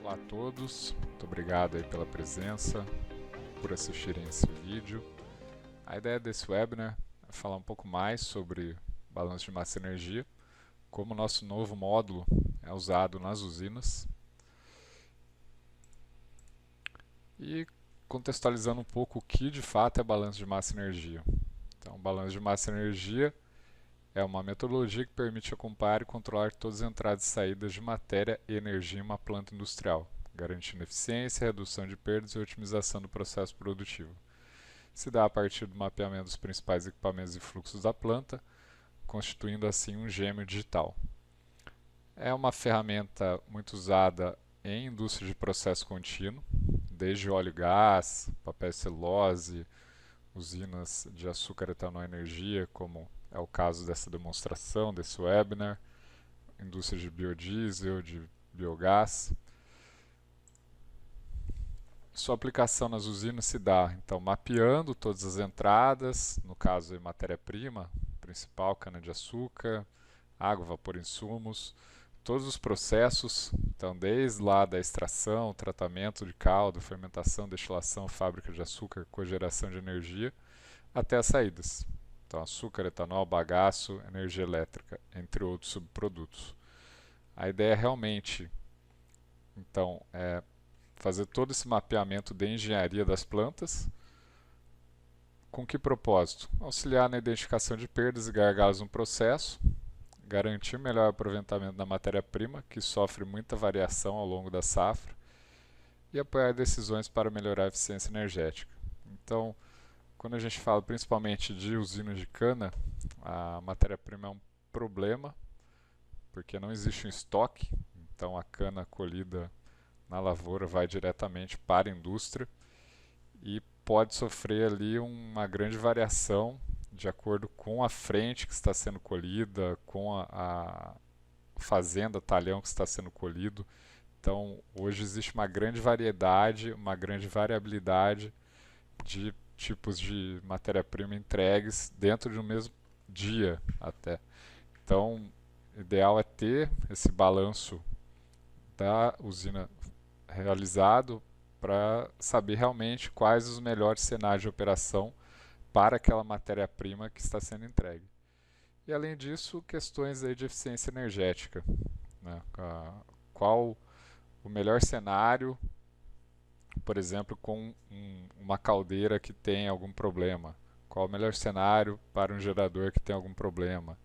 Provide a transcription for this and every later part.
Olá a todos, muito obrigado aí pela presença, por assistirem esse vídeo. A ideia desse webinar é falar um pouco mais sobre balanço de massa e energia, como o nosso novo módulo é usado nas usinas e contextualizando um pouco o que de fato é balanço de massa e energia. Então, balanço de massa e energia é uma metodologia que permite acompanhar e controlar todas as entradas e saídas de matéria e energia em uma planta industrial, garantindo eficiência, redução de perdas e otimização do processo produtivo. Se dá a partir do mapeamento dos principais equipamentos e fluxos da planta, constituindo assim um gêmeo digital. É uma ferramenta muito usada em indústria de processo contínuo, desde óleo e gás, papel e celulose, usinas de açúcar, etanol e energia, como é o caso dessa demonstração, desse webinar, indústria de biodiesel, de biogás. Sua aplicação nas usinas se dá, então, mapeando todas as entradas, no caso, matéria-prima principal, cana-de-açúcar, água, vapor, insumos, todos os processos, então, desde lá da extração, tratamento de caldo, fermentação, destilação, fábrica de açúcar, cogeração de energia, até as saídas. Então, açúcar, etanol, bagaço, energia elétrica, entre outros subprodutos. A ideia realmente, então, é fazer todo esse mapeamento de engenharia das plantas. Com que propósito? Auxiliar na identificação de perdas e gargalos no processo, garantir melhor aproveitamento da matéria-prima, que sofre muita variação ao longo da safra, e apoiar decisões para melhorar a eficiência energética. Então, quando a gente fala principalmente de usinas de cana, a matéria-prima é um problema, porque não existe um estoque, então a cana colhida na lavoura vai diretamente para a indústria e pode sofrer ali uma grande variação de acordo com a frente que está sendo colhida, com a fazenda, talhão que está sendo colhido. Então, hoje existe uma grande variedade, uma grande variabilidade de tipos de matéria-prima entregues dentro de um mesmo dia até. Então, o ideal é ter esse balanço da usina realizado para saber realmente quais os melhores cenários de operação para aquela matéria-prima que está sendo entregue. E além disso, questões aí de eficiência energética, né? Qual o melhor cenário, por exemplo, com uma caldeira que tem algum problema? Qual o melhor cenário para um gerador que tem algum problema?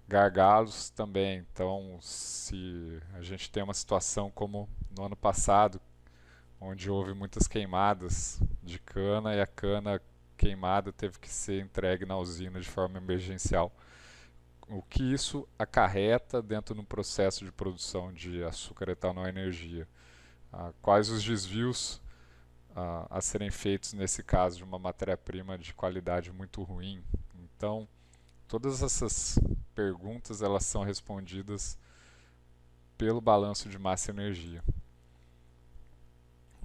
Gargalos também. Então, se a gente tem uma situação como no ano passado, onde houve muitas queimadas de cana e a cana queimada teve que ser entregue na usina de forma emergencial. O que isso acarreta dentro do processo de produção de açúcar, etanol e energia? Quais os desvios a serem feitos nesse caso de uma matéria-prima de qualidade muito ruim? Então, todas essas perguntas elas são respondidas pelo balanço de massa e energia.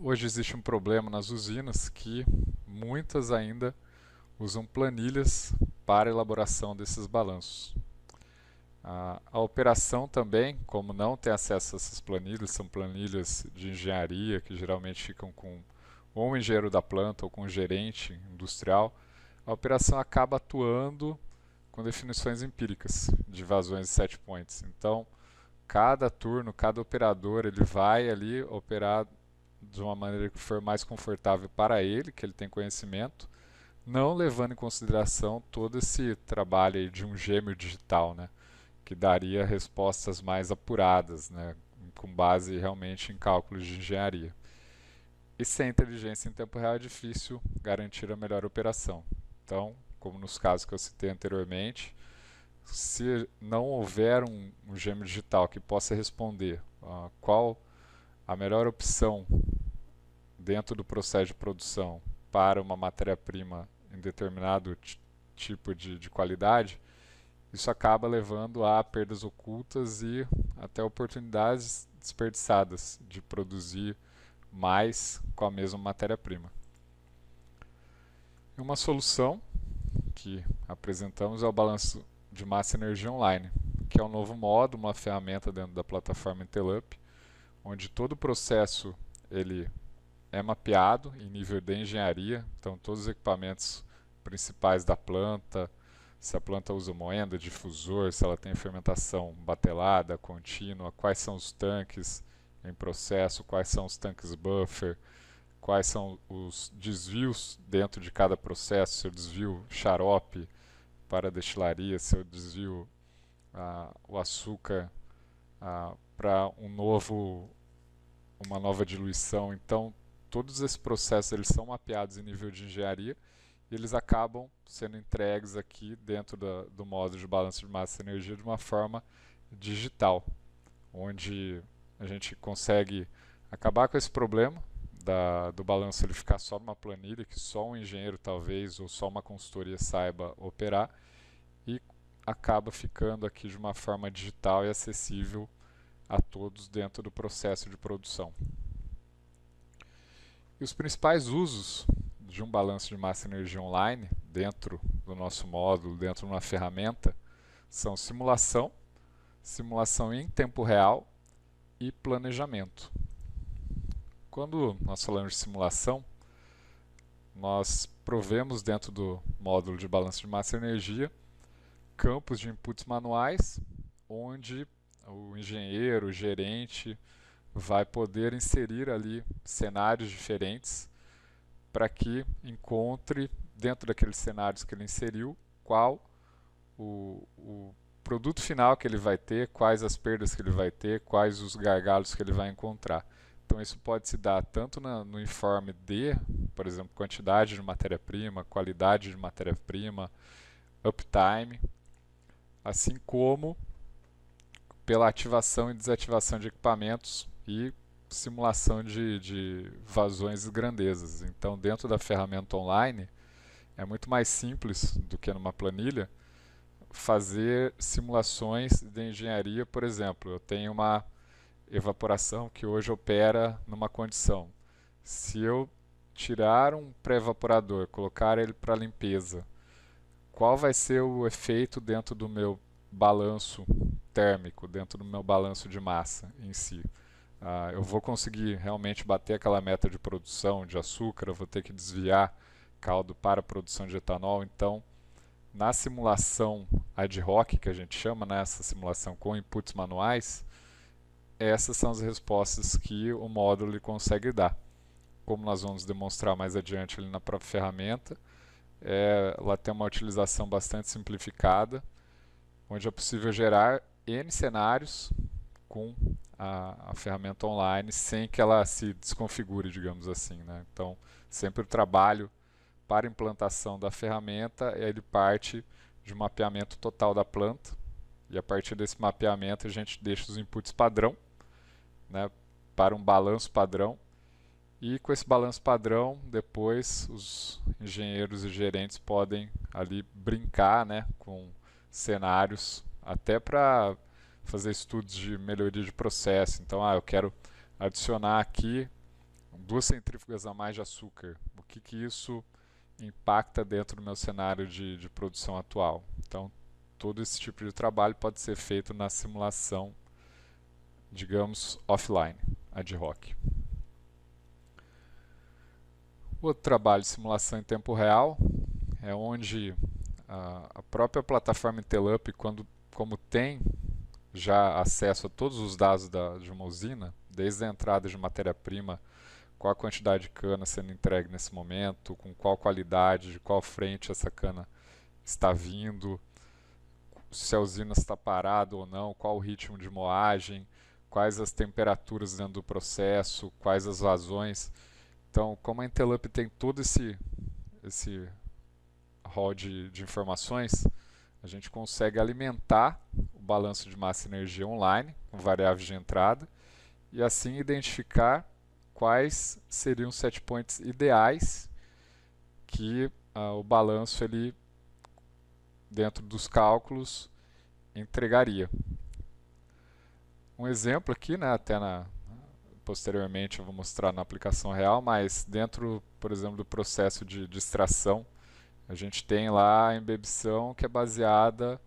Hoje existe um problema nas usinas que muitas ainda usam planilhas para a elaboração desses balanços. A operação também, como não tem acesso a essas planilhas, são planilhas de engenharia que geralmente ficam com ou o engenheiro da planta ou com o gerente industrial, a operação acaba atuando com definições empíricas de vazões e set points. Então, cada turno, cada operador, ele vai ali operar de uma maneira que for mais confortável para ele, que ele tem conhecimento, não levando em consideração todo esse trabalho aí de um gêmeo digital, né, que daria respostas mais apuradas, né, com base realmente em cálculos de engenharia. E sem inteligência em tempo real é difícil garantir a melhor operação. Então, como nos casos que eu citei anteriormente, se não houver um gêmeo digital que possa responder qual a melhor opção dentro do processo de produção para uma matéria-prima em determinado tipo de qualidade, isso acaba levando a perdas ocultas e até oportunidades desperdiçadas de produzir mais com a mesma matéria-prima. Uma solução que apresentamos é o balanço de massa e energia online, que é um novo módulo, uma ferramenta dentro da plataforma Intelup, onde todo o processo ele é mapeado em nível de engenharia, então todos os equipamentos principais da planta, se a planta usa moenda, difusor, se ela tem fermentação batelada, contínua, quais são os tanques em processo, quais são os tanques buffer, quais são os desvios dentro de cada processo, se eu desvio xarope para a destilaria, se eu desvio o açúcar para uma nova diluição. Então, todos esses processos eles são mapeados em nível de engenharia e eles acabam sendo entregues aqui dentro do módulo de balanço de massa e energia de uma forma digital, onde a gente consegue acabar com esse problema do balanço ele ficar só numa planilha que só um engenheiro talvez ou só uma consultoria saiba operar e acaba ficando aqui de uma forma digital e acessível a todos dentro do processo de produção. E os principais usos de um balanço de massa e energia online dentro do nosso módulo, dentro de uma ferramenta, são simulação, simulação em tempo real e planejamento. Quando nós falamos de simulação, nós provemos dentro do módulo de balanço de massa e energia campos de inputs manuais, onde o engenheiro, o gerente, vai poder inserir ali cenários diferentes para que encontre, dentro daqueles cenários que ele inseriu, qual o produto final que ele vai ter, quais as perdas que ele vai ter, quais os gargalos que ele vai encontrar. Então isso pode se dar tanto no informe de, por exemplo, quantidade de matéria-prima, qualidade de matéria-prima, uptime, assim como pela ativação e desativação de equipamentos e simulação de vazões e grandezas. Então, dentro da ferramenta online, é muito mais simples do que numa planilha fazer simulações de engenharia. Por exemplo, eu tenho uma evaporação que hoje opera numa condição. Se eu tirar um pré-evaporador, colocar ele para limpeza, qual vai ser o efeito dentro do meu balanço térmico, dentro do meu balanço de massa em si? Eu vou conseguir realmente bater aquela meta de produção de açúcar, eu vou ter que desviar caldo para a produção de etanol. Então, na simulação ad hoc, que a gente chama, né, essa simulação com inputs manuais, essas são as respostas que o módulo consegue dar. Como nós vamos demonstrar mais adiante ali na própria ferramenta, ela tem uma utilização bastante simplificada, onde é possível gerar N cenários com a ferramenta online sem que ela se desconfigure, digamos assim, né? Então, sempre o trabalho para a implantação da ferramenta, ele parte de um mapeamento total da planta, e a partir desse mapeamento a gente deixa os inputs padrão, né, para um balanço padrão, e com esse balanço padrão, depois os engenheiros e gerentes podem ali brincar, né, com cenários, até para fazer estudos de melhoria de processo. Então, eu quero adicionar aqui 2 centrífugas a mais de açúcar. O que isso impacta dentro do meu cenário de produção atual? Então, todo esse tipo de trabalho pode ser feito na simulação, digamos, offline, ad hoc. Outro trabalho de simulação em tempo real é onde a própria plataforma Intelup, como tem já acesso a todos os dados de uma usina, desde a entrada de matéria-prima, qual a quantidade de cana sendo entregue nesse momento, com qual qualidade, de qual frente essa cana está vindo, se a usina está parada ou não, qual o ritmo de moagem, quais as temperaturas dentro do processo, quais as vazões. Então, como a Intelup tem todo esse hall de informações, a gente consegue alimentar o balanço de massa e energia online com variáveis de entrada e assim identificar quais seriam os set points ideais que o balanço ele, dentro dos cálculos, entregaria. Um exemplo aqui, né, posteriormente eu vou mostrar na aplicação real, mas dentro, por exemplo, do processo de extração, a gente tem lá a embebição que é baseada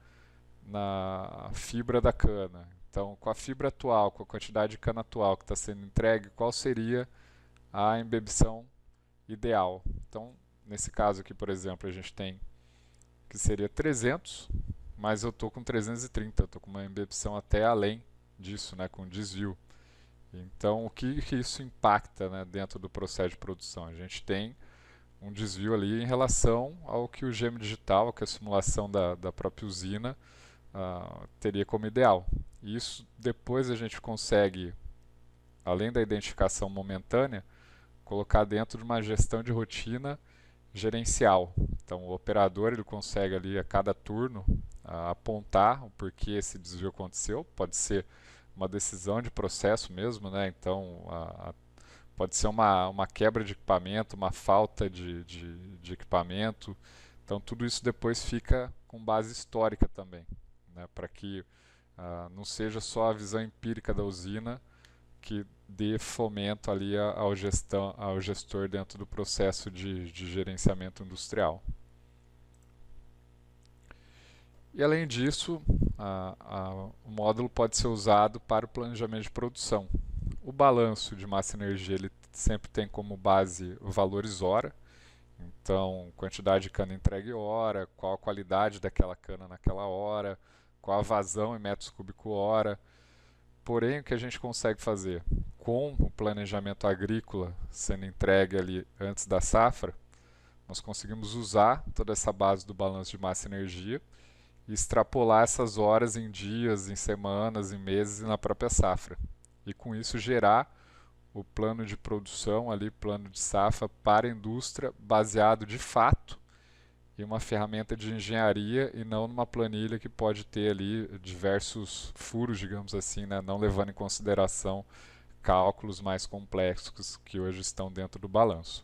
na fibra da cana. Então, com a fibra atual, com a quantidade de cana atual que está sendo entregue, qual seria a embebição ideal? Então, nesse caso aqui, por exemplo, a gente tem que seria 300, mas eu estou com 330, estou com uma embebição até além disso, né, com desvio. Então, o que isso impacta, né, dentro do processo de produção? A gente tem um desvio ali em relação ao que o gêmeo digital, que a simulação da própria usina teria como ideal. E isso depois a gente consegue, além da identificação momentânea, colocar dentro de uma gestão de rotina gerencial. Então o operador ele consegue ali a cada turno apontar o porquê esse desvio aconteceu. Pode ser uma decisão de processo mesmo, né? Então pode ser uma quebra de equipamento, uma falta de equipamento. Então tudo isso depois fica com base histórica também, né? Para que não seja só a visão empírica da usina que dê fomento ali ao gestor dentro do processo de gerenciamento industrial. E além disso, o módulo pode ser usado para o planejamento de produção. O balanço de massa e energia ele sempre tem como base valores hora, então quantidade de cana entregue hora, qual a qualidade daquela cana naquela hora, qual a vazão em metros cúbicos hora. Porém, o que a gente consegue fazer com o planejamento agrícola sendo entregue ali antes da safra, nós conseguimos usar toda essa base do balanço de massa e energia e extrapolar essas horas em dias, em semanas, em meses e na própria safra. E com isso gerar o plano de produção ali, plano de safra para a indústria baseado de fato em uma ferramenta de engenharia e não numa planilha que pode ter ali diversos furos, digamos assim, né? Não levando em consideração cálculos mais complexos que hoje estão dentro do balanço.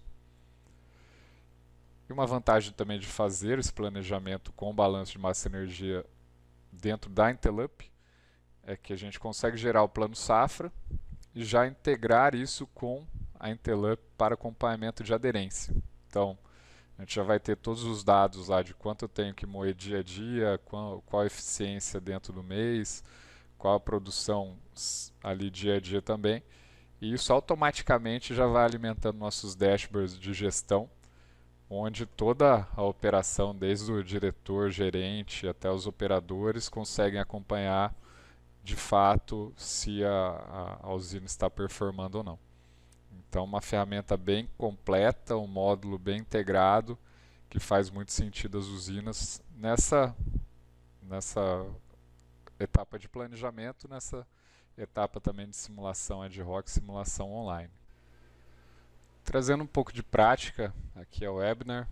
E uma vantagem também de fazer esse planejamento com balanço de massa e energia dentro da Intelup é que a gente consegue gerar o plano safra e já integrar isso com a Intelup para acompanhamento de aderência. Então, a gente já vai ter todos os dados lá de quanto eu tenho que moer dia a dia, qual a eficiência dentro do mês, qual a produção ali dia a dia também. E isso automaticamente já vai alimentando nossos dashboards de gestão, onde toda a operação, desde o diretor, gerente até os operadores, conseguem acompanhar de fato se a usina está performando ou não. Então, uma ferramenta bem completa, um módulo bem integrado, que faz muito sentido às usinas nessa etapa de planejamento, nessa etapa também de simulação ad hoc, simulação online. Trazendo um pouco de prática, aqui é o webinar,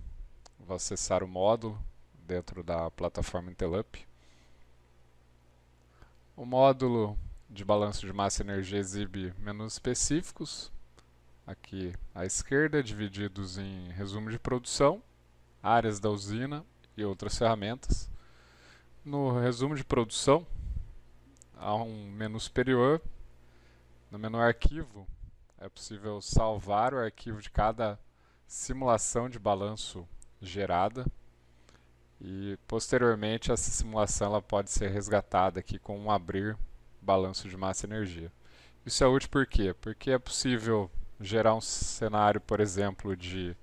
vou acessar o módulo dentro da plataforma Intelup. O módulo de balanço de massa e energia exibe menus específicos, aqui à esquerda, divididos em resumo de produção, áreas da usina e outras ferramentas. No resumo de produção, há um menu superior. No menu arquivo, é possível salvar o arquivo de cada simulação de balanço gerada. E posteriormente essa simulação ela pode ser resgatada aqui com um abrir balanço de massa e energia. Isso é útil por quê? Porque é possível gerar um cenário, por exemplo, de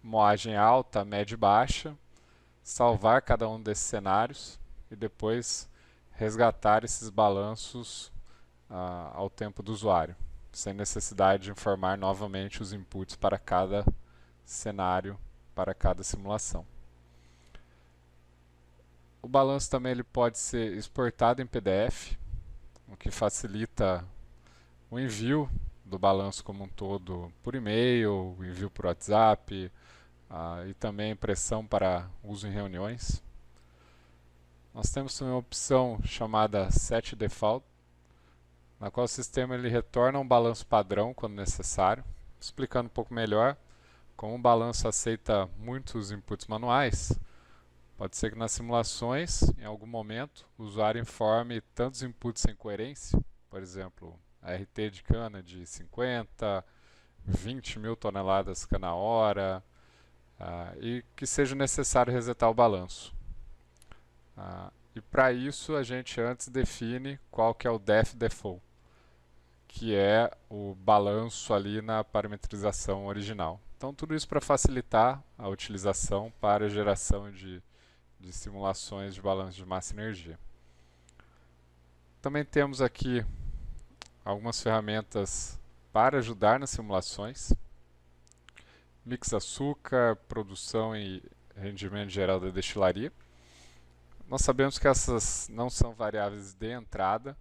moagem alta, média e baixa, salvar cada um desses cenários e depois resgatar esses balanços ao tempo do usuário, sem necessidade de informar novamente os inputs para cada cenário, para cada simulação. O balanço também ele pode ser exportado em PDF, o que facilita o envio do balanço como um todo por e-mail, o envio por WhatsApp e também impressão para uso em reuniões. Nós temos também uma opção chamada Set Default, na qual o sistema ele retorna um balanço padrão quando necessário. Explicando um pouco melhor, como o balanço aceita muitos inputs manuais, pode ser que nas simulações, em algum momento, o usuário informe tantos inputs sem coerência, por exemplo, a RT de cana de 50, 20 mil toneladas cana hora, e que seja necessário resetar o balanço. E para isso a gente antes define qual que é o def default, que é o balanço ali na parametrização original. Então tudo isso para facilitar a utilização para a geração de simulações de balanço de massa e energia. Também temos aqui algumas ferramentas para ajudar nas simulações. Mix açúcar, produção e rendimento geral da destilaria. Nós sabemos que essas não são variáveis de entrada,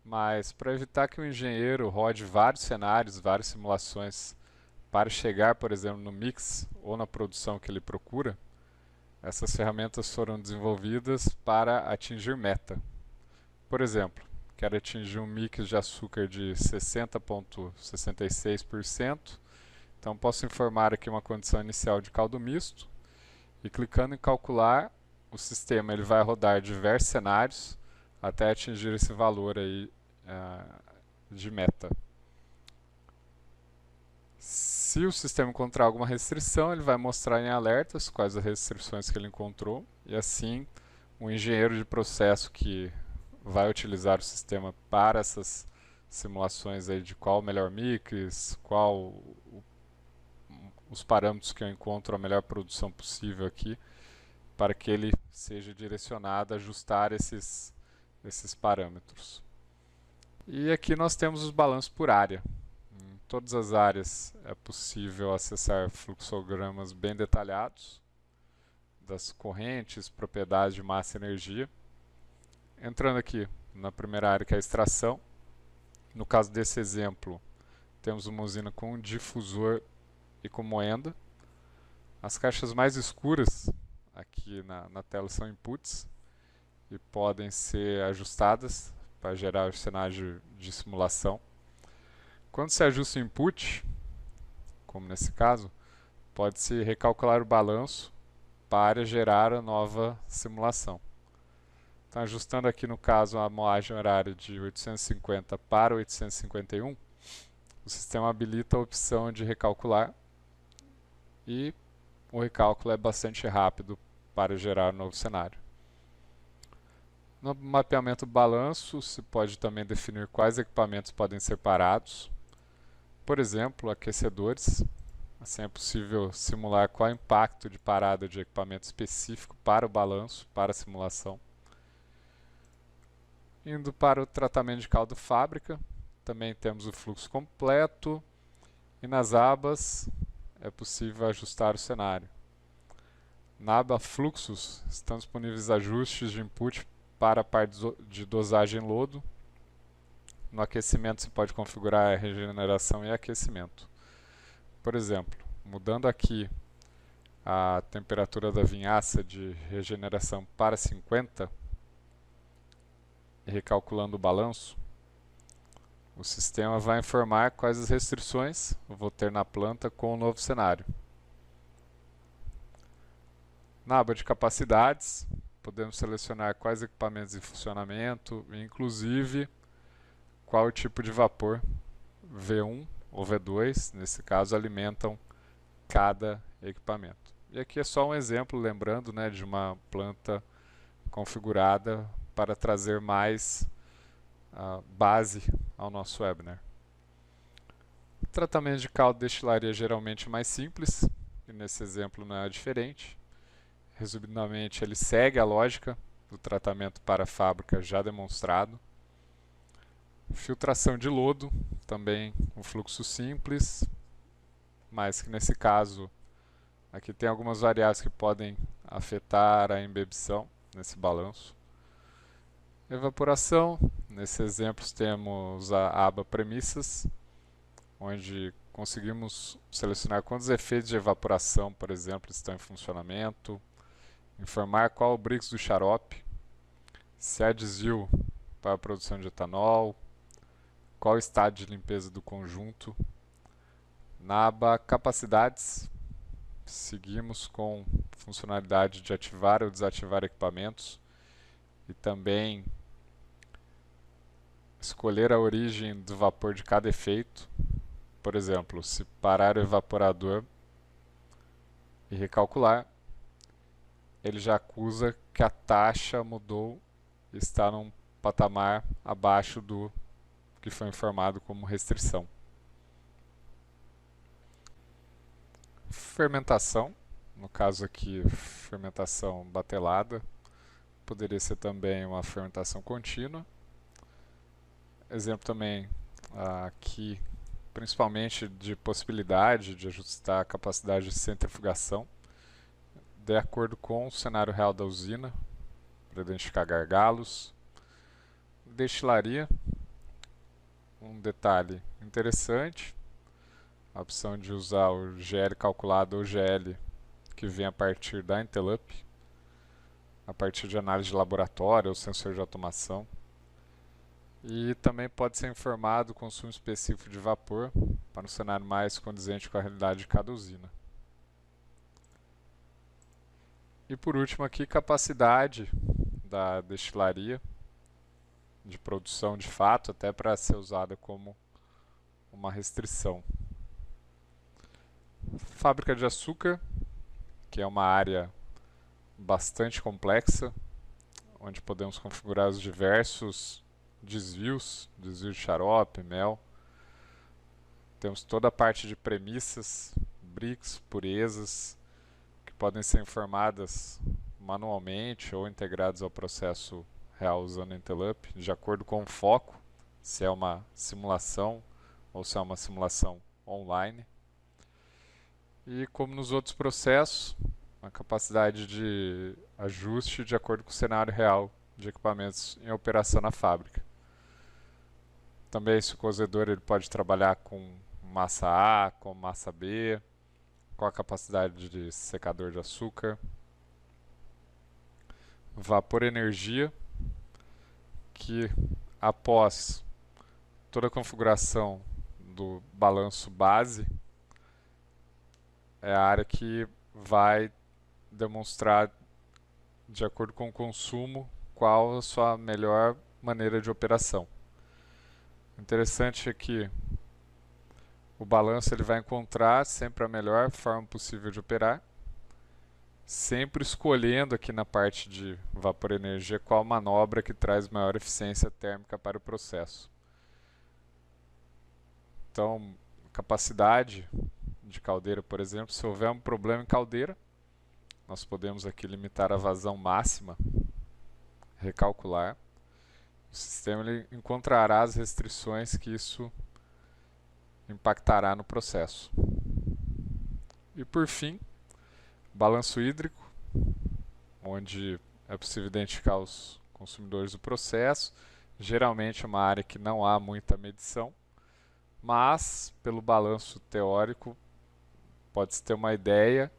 mas para evitar que o engenheiro rode vários cenários, várias simulações para chegar, por exemplo, no mix ou na produção que ele procura, essas ferramentas foram desenvolvidas para atingir meta. Por exemplo, quero atingir um mix de açúcar de 60,66%, então posso informar aqui uma condição inicial de caldo misto e clicando em calcular, o sistema ele vai rodar diversos cenários até atingir esse valor aí de meta. Se o sistema encontrar alguma restrição, ele vai mostrar em alertas quais as restrições que ele encontrou e assim o engenheiro de processo que vai utilizar o sistema para essas simulações aí de qual o melhor mix, qual os parâmetros que eu encontro a melhor produção possível aqui, para que ele seja direcionado a ajustar esses parâmetros. E aqui nós temos os balanços por área. Em todas as áreas é possível acessar fluxogramas bem detalhados das correntes, propriedades de massa e energia. Entrando aqui na primeira área, que é a extração. No caso desse exemplo, temos uma usina com um difusor e com moenda. As caixas mais escuras aqui na tela são inputs e podem ser ajustadas para gerar o cenário de simulação. Quando se ajusta o input, como nesse caso, pode-se recalcular o balanço para gerar a nova simulação. Então, ajustando aqui no caso a moagem horária de 850 para 851, o sistema habilita a opção de recalcular e o recálculo é bastante rápido para gerar um novo cenário. No mapeamento do balanço, se pode também definir quais equipamentos podem ser parados. Por exemplo, aquecedores. Assim é possível simular qual é o impacto de parada de equipamento específico para o balanço, para a simulação. Indo para o tratamento de caldo fábrica, também temos o fluxo completo e nas abas é possível ajustar o cenário. Na aba Fluxos estão disponíveis ajustes de input para a parte de dosagem lodo. No aquecimento se pode configurar a regeneração e aquecimento. Por exemplo, mudando aqui a temperatura da vinhaça de regeneração para 50 e recalculando o balanço, o sistema vai informar quais as restrições eu vou ter na planta com o novo cenário. Na aba de capacidades, podemos selecionar quais equipamentos em funcionamento, inclusive qual o tipo de vapor, V1 ou V2, nesse caso, alimentam cada equipamento. E aqui é só um exemplo, lembrando, né, de uma planta configurada para trazer mais base ao nosso webinar. O tratamento de caldo de destilaria é geralmente mais simples, e nesse exemplo não é diferente. Resumidamente, ele segue a lógica do tratamento para a fábrica já demonstrado. Filtração de lodo, também um fluxo simples, mas que nesse caso aqui tem algumas variáveis que podem afetar a embebição nesse balanço. Evaporação, nesses exemplos temos a aba Premissas, onde conseguimos selecionar quantos efeitos de evaporação, por exemplo, estão em funcionamento, informar qual o Brix do xarope, se há desvio para a produção de etanol, qual o estado de limpeza do conjunto. Na aba Capacidades, seguimos com funcionalidade de ativar ou desativar equipamentos e também escolher a origem do vapor de cada efeito. Por exemplo, se parar o evaporador e recalcular, ele já acusa que a taxa mudou está num patamar abaixo do que foi informado como restrição. Fermentação, no caso aqui, fermentação batelada, poderia ser também uma fermentação contínua. Exemplo também aqui, principalmente de possibilidade de ajustar a capacidade de centrifugação, de acordo com o cenário real da usina, para identificar gargalos. Destilaria, um detalhe interessante, a opção de usar o GL calculado ou GL que vem a partir da Intelup, a partir de análise de laboratório ou sensor de automação. E também pode ser informado o consumo específico de vapor para um cenário mais condizente com a realidade de cada usina. E por último aqui, capacidade da destilaria de produção de fato, até para ser usada como uma restrição. Fábrica de açúcar, que é uma área bastante complexa, onde podemos configurar os diversos desvios, desvio de xarope, mel. Temos toda a parte de premissas, bricks, purezas, que podem ser informadas manualmente ou integradas ao processo real usando Intelup, de acordo com o foco, se é uma simulação ou se é uma simulação online. E como nos outros processos, a capacidade de ajuste de acordo com o cenário real de equipamentos em operação na fábrica. Também esse cozedor ele pode trabalhar com massa A, com massa B, com a capacidade de secador de açúcar. Vapor energia, que após toda a configuração do balanço base, é a área que vai demonstrar, de acordo com o consumo, qual a sua melhor maneira de operação. O interessante é que o balanço ele vai encontrar sempre a melhor forma possível de operar, sempre escolhendo aqui na parte de vapor energia qual manobra que traz maior eficiência térmica para o processo. Então, capacidade de caldeira, por exemplo, se houver um problema em caldeira, nós podemos aqui limitar a vazão máxima, recalcular. O sistema ele encontrará as restrições que isso impactará no processo. E por fim, balanço hídrico, onde é possível identificar os consumidores do processo. Geralmente é uma área que não há muita medição, mas pelo balanço teórico pode-se ter uma ideia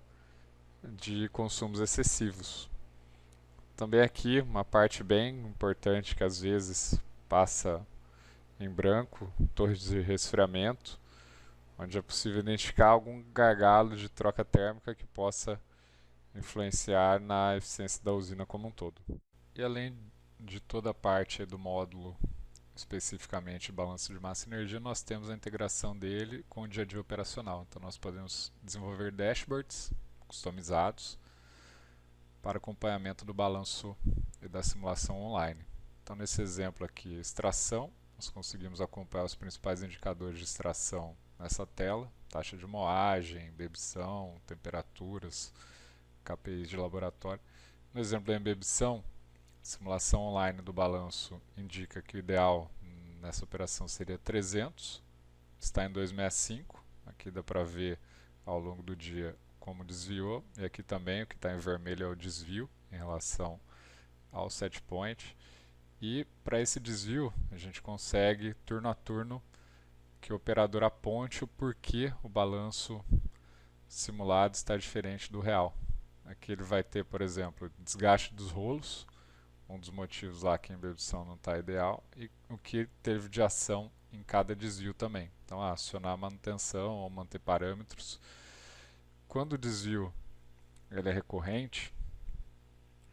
de consumos excessivos. Também aqui uma parte bem importante que às vezes passa em branco, torres de resfriamento, onde é possível identificar algum gargalo de troca térmica que possa influenciar na eficiência da usina como um todo. E além de toda a parte do módulo especificamente balanço de massa e energia, nós temos a integração dele com o dia a dia operacional. Então nós podemos desenvolver dashboards customizados para acompanhamento do balanço e da simulação online. Então nesse exemplo aqui, extração, nós conseguimos acompanhar os principais indicadores de extração nessa tela, taxa de moagem, bebição, temperaturas, KPIs de laboratório. No exemplo da embebição, simulação online do balanço indica que o ideal nessa operação seria 300, está em 265, aqui dá para ver ao longo do dia como desviou, e aqui também o que está em vermelho é o desvio em relação ao set point, e para esse desvio a gente consegue turno a turno que o operador aponte o porquê o balanço simulado está diferente do real. Aqui ele vai ter, por exemplo, desgaste dos rolos, um dos motivos lá que a embebição não está ideal, e o que teve de ação em cada desvio também. Então, acionar a manutenção ou manter parâmetros. Quando o desvio ele é recorrente,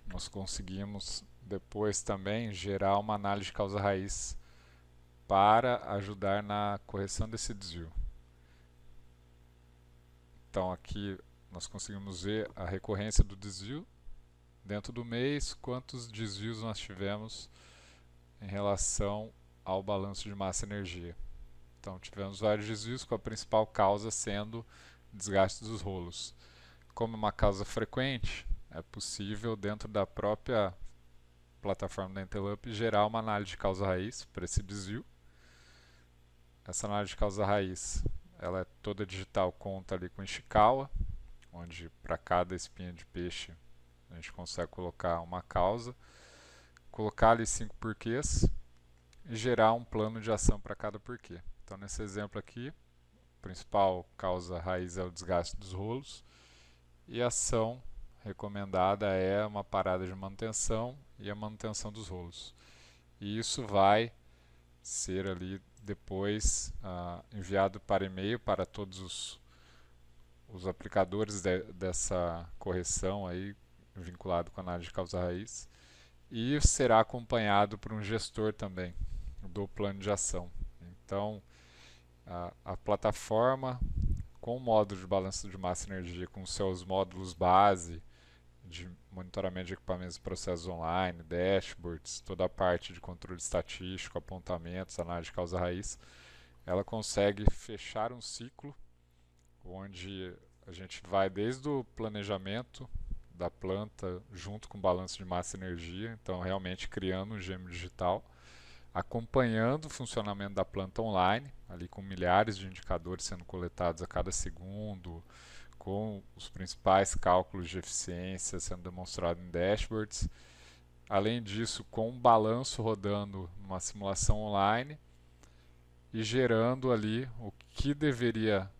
nós conseguimos depois também gerar uma análise de causa-raiz para ajudar na correção desse desvio. Então, aqui nós conseguimos ver a recorrência do desvio dentro do mês, quantos desvios nós tivemos em relação ao balanço de massa e energia. Então tivemos vários desvios, com a principal causa sendo o desgaste dos rolos. Como é uma causa frequente, é possível dentro da própria plataforma da Intelup gerar uma análise de causa-raiz para esse desvio. Essa análise de causa-raiz ela é toda digital, conta ali com Ishikawa, onde para cada espinha de peixe a gente consegue colocar uma causa, colocar ali 5 porquês e gerar um plano de ação para cada porquê. Então nesse exemplo aqui, a principal causa raiz é o desgaste dos rolos e a ação recomendada é uma parada de manutenção e a manutenção dos rolos. E isso vai ser ali depois enviado para e-mail para todos os aplicadores dessa correção aí vinculado com a análise de causa raiz e será acompanhado por um gestor também do plano de ação. Então a plataforma com o módulo de balanço de massa e energia, com seus módulos base de monitoramento de equipamentos e processos online, dashboards, toda a parte de controle estatístico, apontamentos, análise de causa raiz, ela consegue fechar um ciclo onde a gente vai desde o planejamento da planta junto com o balanço de massa e energia, então realmente criando um GM digital, acompanhando o funcionamento da planta online, ali com milhares de indicadores sendo coletados a cada segundo, com os principais cálculos de eficiência sendo demonstrados em dashboards. Além disso, com um balanço rodando numa simulação online e gerando ali o que deveria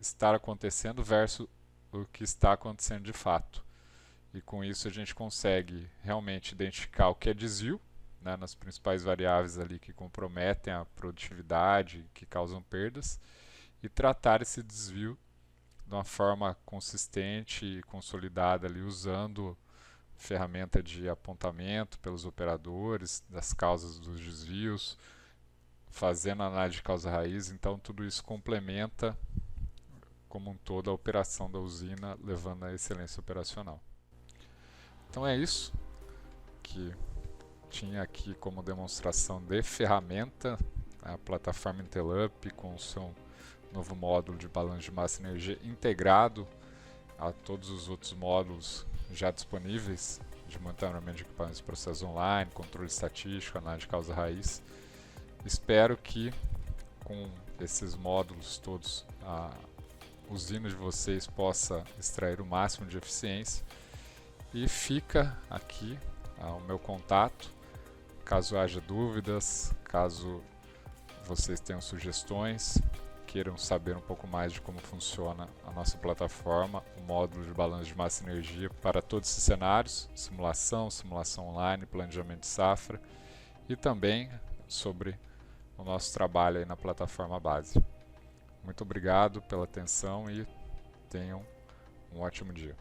estar acontecendo versus o que está acontecendo de fato. E com isso a gente consegue realmente identificar o que é desvio, né, nas principais variáveis ali que comprometem a produtividade, que causam perdas, e tratar esse desvio de uma forma consistente e consolidada ali, usando ferramenta de apontamento pelos operadores das causas dos desvios, fazendo análise de causa raiz. Então tudo isso complementa como um todo a operação da usina, levando à excelência operacional. Então é isso que tinha aqui como demonstração de ferramenta a plataforma Intelup com o seu novo módulo de balanço de massa e energia integrado a todos os outros módulos já disponíveis de monitoramento de equipamentos e processos online, controle estatístico, análise de causa raiz. Espero que com esses módulos todos a usina de vocês possa extrair o máximo de eficiência, e fica aqui o meu contato caso haja dúvidas, caso vocês tenham sugestões, queiram saber um pouco mais de como funciona a nossa plataforma, o módulo de balanço de massa e energia para todos esses cenários, simulação, simulação online, planejamento de safra, e também sobre o nosso trabalho aí na plataforma base. Muito obrigado pela atenção e tenham um ótimo dia.